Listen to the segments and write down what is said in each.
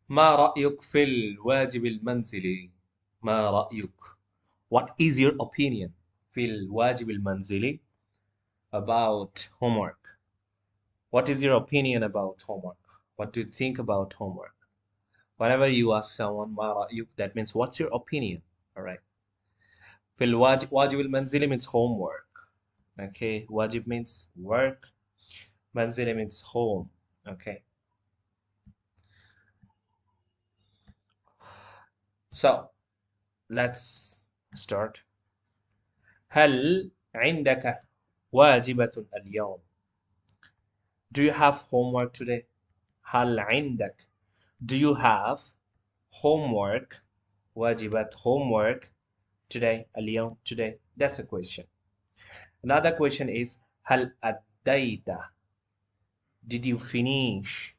ما رأيك في الواجب المنزلي؟ ما رأيك? What is your opinion في الواجب المنزلي about homework? What is your opinion about homework? What do you think about homework? Whenever you ask someone ما رأيك, that means what's your opinion? All right. في الواجب, واجب المنزلي means homework. Okay. واجب means work. منزلي means home. Okay. So let's start. هل عندك واجبة اليوم? Do you have homework today? هل عندك? Do you have homework? واجبات homework today اليوم today. That's a question. Another question is هل أديت? Did you finish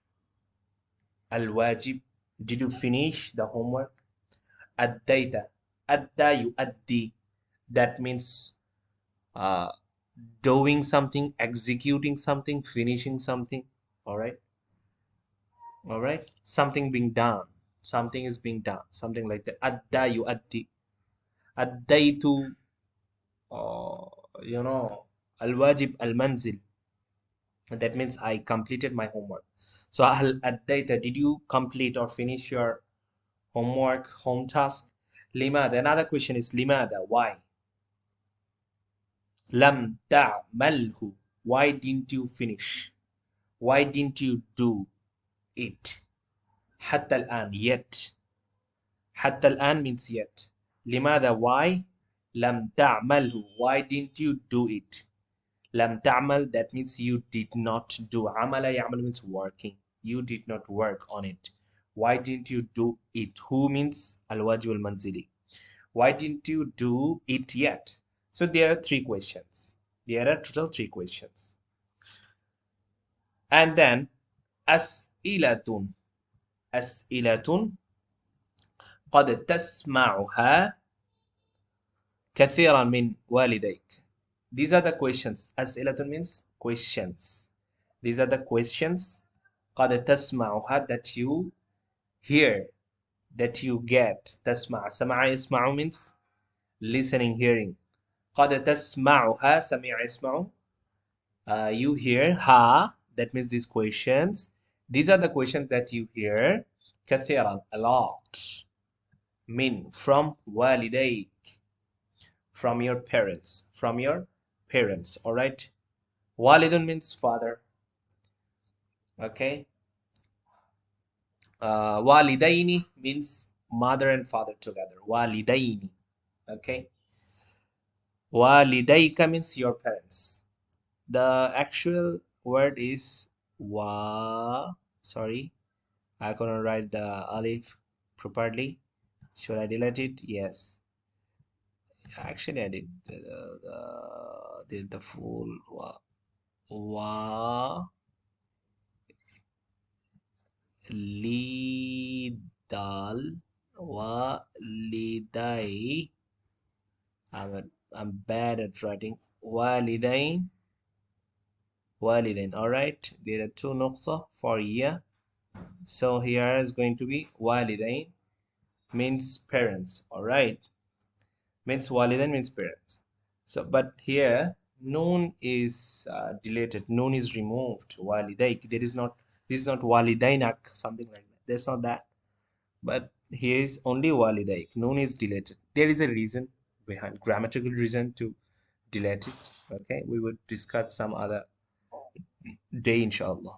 الواجب? Did you finish the homework? أديت. أدى يؤدي. That means uh, doing something, executing something, finishing something. All right. All right. Something being done. Something is being done. Something like that. أدى يؤدي. أديت الواجب المنزل. That means I completed my homework. So هل أديت? Did you complete or finish your homework, home task? لماذا? Another question is لماذا? Why? لم تعمله. Why didn't you finish? Why didn't you do it? حتى الآن. Yet. حتى الآن means yet. لماذا? Why? لم تعمله. Why didn't you do it? لم تعمل, that means you did not do. عمل يعمل means working. You did not work on it. Why didn't you do it? Who means الواجب المنزلي. Why didn't you do it yet? So there are three questions. There are total three questions. And then أسئلة. أسئلة قد تسمعها كثيرا من والديك. These are the questions. أسئلة means questions. These are the questions قد تسمعها that you hear, that you get. تسمع. سمع يسمع means listening, hearing. قد تسمعها. سمع يسمع. You hear. ها. That means these questions. These are the questions that you hear. كثيرا. A lot. من. From والديك. From your parents. From your parents. All right. Walidun means father. Okay. Walidaini means mother and father together. Walidaini. Okay. Walidayka means your parents. The actual word is sorry, I couldn't write the alif properly. Should I delete it? Yes. Actually, I did the full wa lidal walidai. I'm bad at writing. Walidain. Walidain. All right. There are two nuqta for ya. So here is going to be walidain means parents. All right. Means walidain means parents. So but here noon is deleted. Noon is removed. Walidaik. There is not. This is not walidainak. Something like that. There's not that. But here is only walidaik. Noon is deleted. There is a reason behind, grammatical reason to delete it. Okay, we would discuss some other day inshallah.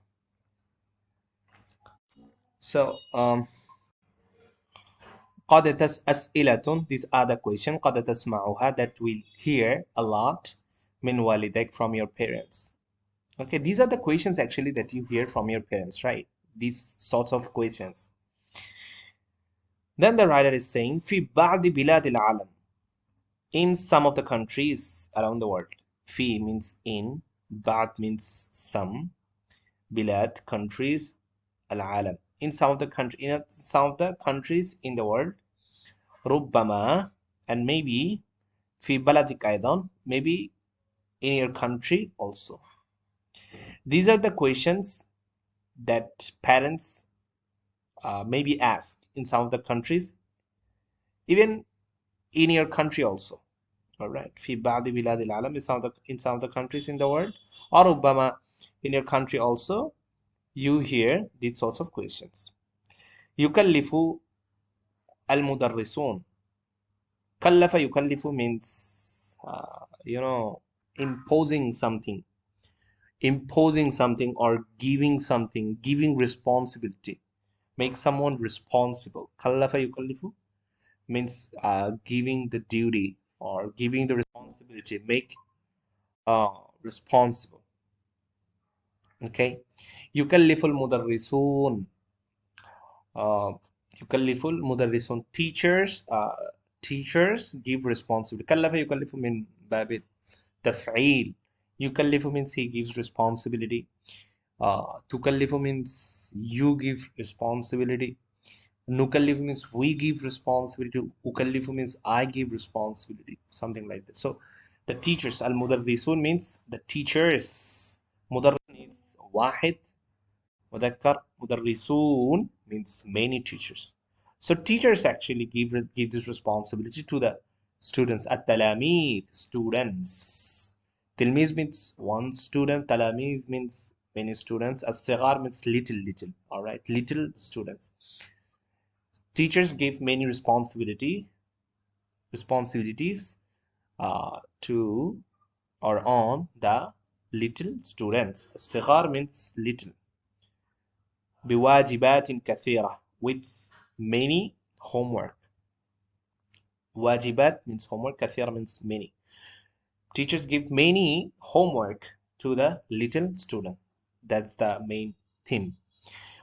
So قد أسئلة, these are the question قد تسمعها, that will hear a lot من والديك, from your parents. Okay, these are the questions actually that you hear from your parents, right? These sorts of questions. Then the writer is saying في بعض بلاد العالم, in some of the countries around the world. في means in, بعض means some, bilad countries, العالم, in some of the countries in the world. ربما, and maybe, في بلدك أيضا, maybe in your country also. These are the questions that parents maybe ask in some of the countries, even in your country also. All right. في بعض بلاد العالم, in some of the countries in the world, or ربما in your country also, you hear these sorts of questions. يكلف المدرسون. كلف يكلف means imposing something, or giving responsibility, make someone responsible. كلف يكلف means giving the duty or giving the responsibility, make responsible. Okay. يكلف المدرسون. يكلف المدرسون, teachers give responsibility. كلف يكلف من باب التفعيل. يكلف means he gives responsibility. تكلف means you give responsibility. نكلف means we give responsibility. أكلف means I give responsibility, something like that. So the teachers, المدرسون means the teachers. مدرس means واحد, مذكر. مدرسون means many teachers. So teachers actually give this responsibility to the students. التلاميذ, students. تلميذ means one student. تلاميذ means many students. الصغار means little. All right, little students. Teachers give many responsibilities to or on the little students. الصغار means little. بواجبات كثيرة, with many homework. واجبات means homework, كثيرة means many. Teachers give many homework to the little student. That's the main theme.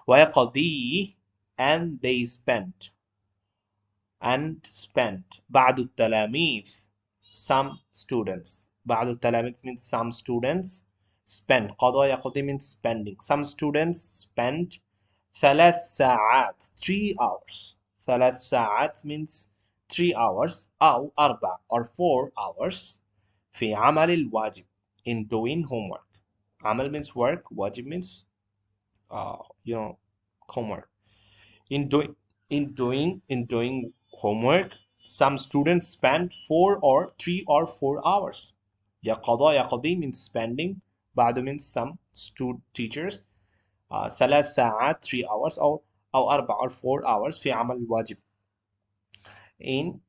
ويقضي, and they spent. بعض التلاميذ, some students. بعض التلاميذ means some students spend. قضى يقضي means spending. Some students spend 3 ساعات, 3 hours. 3 ساعات means 3 hours, أو 4 or 4 hours في عمل الواجب, in doing homework. عمل means work, واجب means homework. In doing homework, some students spend 3 or 4 hours. يقضي means spending. بعض means some teachers. 3 ساعات 3 hours, أو 4 or 4 hours في عمل الواجب, in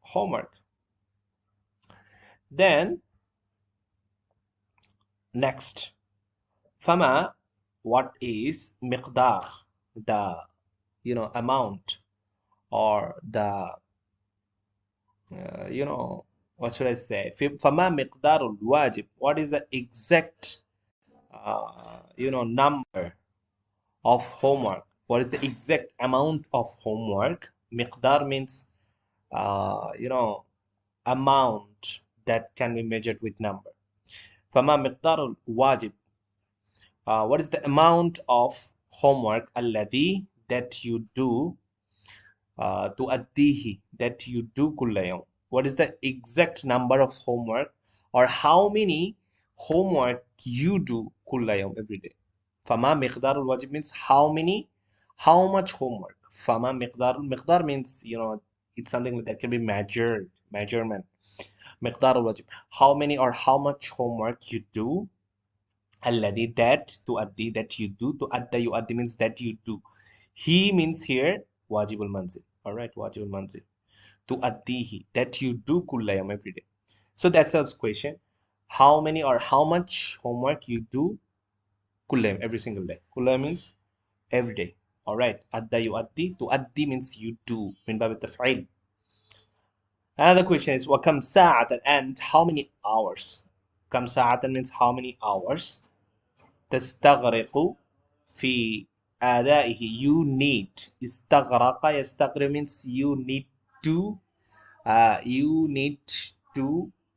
homework. Then next, فما, what is مقدار, the amount, or the what should I say, فما مقدار الواجب, what is the exact number of homework, what is the exact amount of homework. مقدار means amount that can be measured with number. فما مقدار الواجب, what is the amount of homework الذي, that you do, تؤديه, that you do كل يوم. What is the exact number of homework, or how many homework you do كل يوم, every day. فما مقدار الواجب means how much homework. فما مقدار means it's something that can be measurement. مقدار الواجب, how many or how much homework you do. الذي, that. تؤدي, that you do. تؤدى يؤدي means that you do. He means here واجب المنزل. All right, واجب المنزل. تؤديه, that you do كل يوم, every day. So that's our question. How many or how much homework you do كل يوم, every single day. كل يوم means every day. All right. أدى يؤدي. تؤدي means you do, من باب التفعيل. Another question is وكم ساعة, and how many hours. كم ساعة means how many hours. تستغرق في أدائه, you need. استغرق, يستغرق means you need to,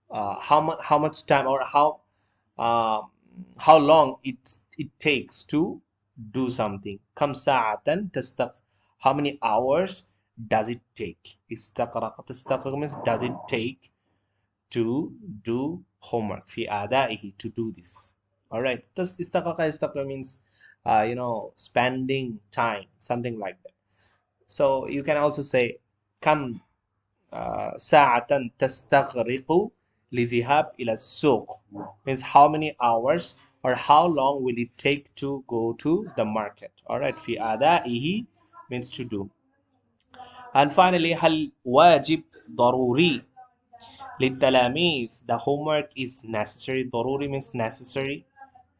how much time, or how long it takes to do something. كم ساعة تستغرق, how many hours does it take. استغرق, تستغرق means does it take to do homework. في أدائه, to do this. All right. استغرق means spending time, something like that. So you can also say كم ساعة تستغرق لذهاب إلى السوق, means how many hours or how long will it take to go to the market. All right, في أدائه means to do. And finally, هل واجب ضروري للتلاميذ, the homework is necessary. ضروري means necessary.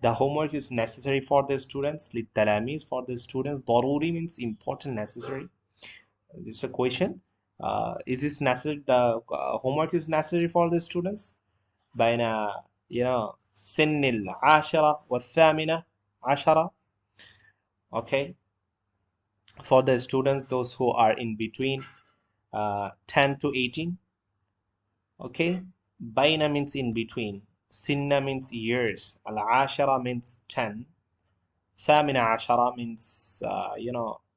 The homework is necessary for the students. للتلاميذ, for the students. ضروري means important, necessary. This is a question. Is this necessary? The homework is necessary for the students. بين سن العاشرة والثامنة عشرة. Okay, for the students, those who are in between 10 to 18. Okay, بين means in between. سنة means years. العاشرة means 10. ثامنة عشرة means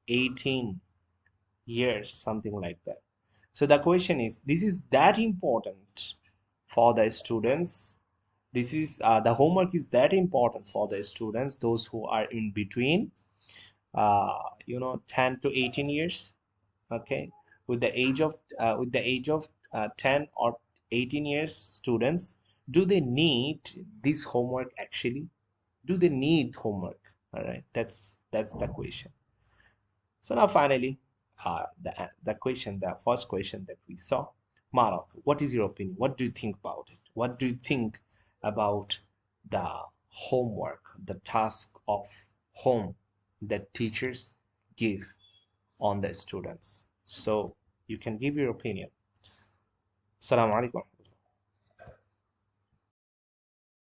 18 years, something like that. So the question is, this is that important for the students. This is the homework is that important for the students, those who are in between 10 to 18 years. Okay, with the age of 10 or 18 years students, do they need this homework actually? Do they need homework? All right, that's the question. So now finally, the first question that we saw, Marath, what is your opinion? What do you think about it? What do you think about the homework, the task of home that teachers give on the students? So you can give your opinion. Assalamu alaikum.